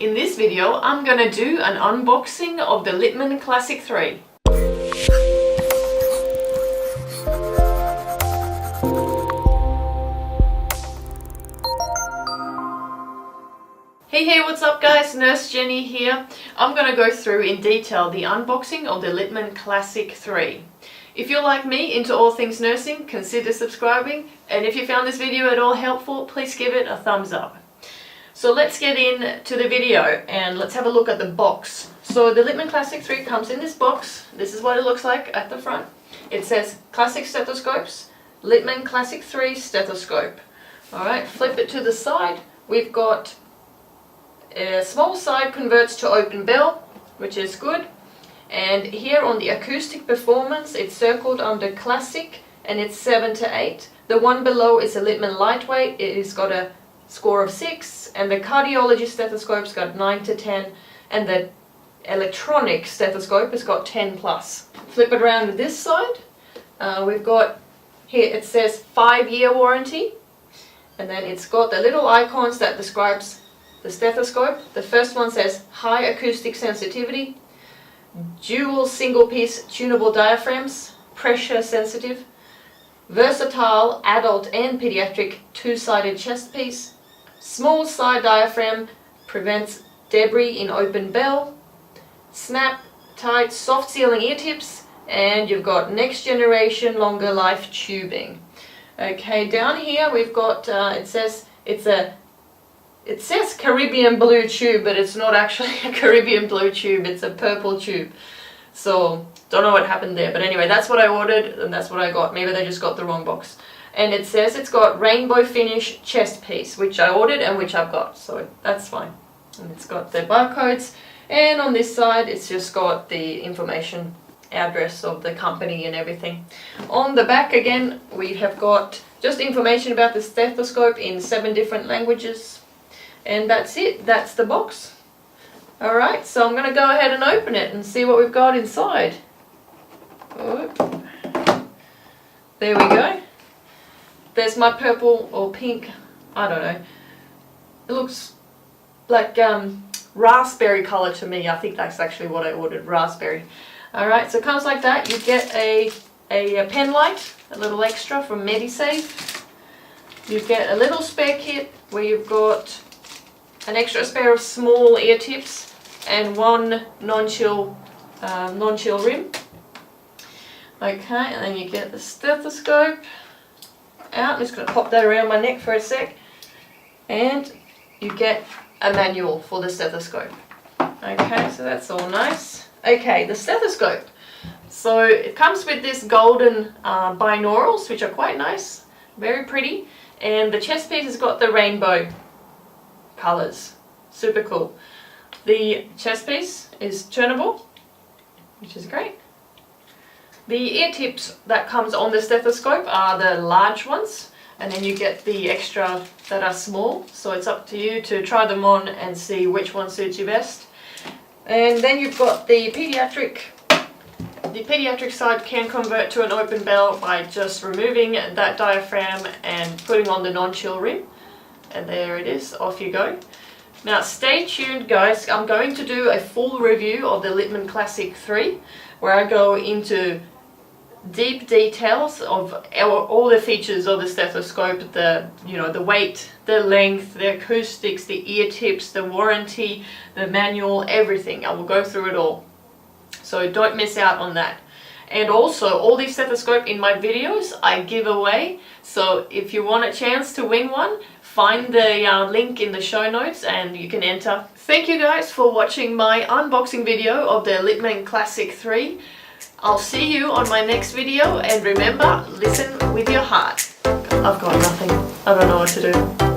In this video, I'm gonna do an unboxing of the Littmann Classic III. Hey, what's up guys? Nurse Jenny here. I'm gonna go through in detail the unboxing of the Littmann Classic III. If you're like me, into all things nursing, consider subscribing, and if you found this video at all helpful, please give it a thumbs up. So let's get into the video and let's have a look at the box. So the Littmann Classic III comes in this box. This is what it looks like at the front. It says Classic Stethoscopes, Littmann Classic III Stethoscope. Alright, flip it to the side. We've got a small side converts to open bell, which is good. And here on the acoustic performance, it's circled under Classic and it's 7 to 8. The one below is a Littmann lightweight. It has got a score of 6, and the Cardiology stethoscope's got 9 to 10, and the electronic stethoscope has got 10 plus. Flip it around to this side. We've got here, it says 5-year warranty, and then it's got the little icons that describes the stethoscope. The first one says high acoustic sensitivity, dual single piece tunable diaphragms, pressure sensitive, versatile adult and pediatric two-sided chest piece, small side diaphragm, prevents debris in open bell, snap tight soft sealing ear tips, and you've got next generation longer life tubing. Okay, down here we've got it says Caribbean blue tube, but it's not actually a Caribbean blue tube, it's a purple tube. So, don't know what happened there, but anyway, that's what I ordered and that's what I got. Maybe they just got the wrong box. And it says it's got rainbow finish chest piece, which I ordered and which I've got, so that's fine. And it's got the barcodes, and on this side it's just got the information, address of the company and everything. On the back again, we have got just information about the stethoscope in 7 different languages. And that's it, that's the box. Alright, so I'm going to go ahead and open it and see what we've got inside. Oh. There we go. There's my purple or pink, I don't know. It looks like raspberry colour to me. I think that's actually what I ordered, raspberry. Alright, so it comes like that. You get a pen light, a little extra from MediSave. You get a little spare kit where you've got an extra pair of small ear tips and one non-chill rim. Okay, and then you get the stethoscope out. I'm just going to pop that around my neck for a sec. And you get a manual for the stethoscope. Okay, so that's all nice. Okay, the stethoscope. So it comes with this golden binaurals, which are quite nice, very pretty. And the chest piece has got the rainbow colors, super cool. The chest piece is turnable, which is great. The ear tips that comes on the stethoscope are the large ones, and then you get the extra that are small, so it's up to you to try them on and see which one suits you best. And then you've got the pediatric. The pediatric side can convert to an open bell by just removing that diaphragm and putting on the non-chill rim. And there it is, off you go. Now stay tuned guys, I'm going to do a full review of the Littmann Classic III, where I go into deep details of all the features of the stethoscope, the weight, the length, the acoustics, the ear tips, the warranty, the manual, everything. I will go through it all. So don't miss out on that. And also, all these stethoscopes in my videos I give away, so if you want a chance to win one, find the link in the show notes and you can enter. Thank you guys for watching my unboxing video of the Littmann Classic III. I'll see you on my next video, and remember, listen with your heart. I've got nothing. I don't know what to do.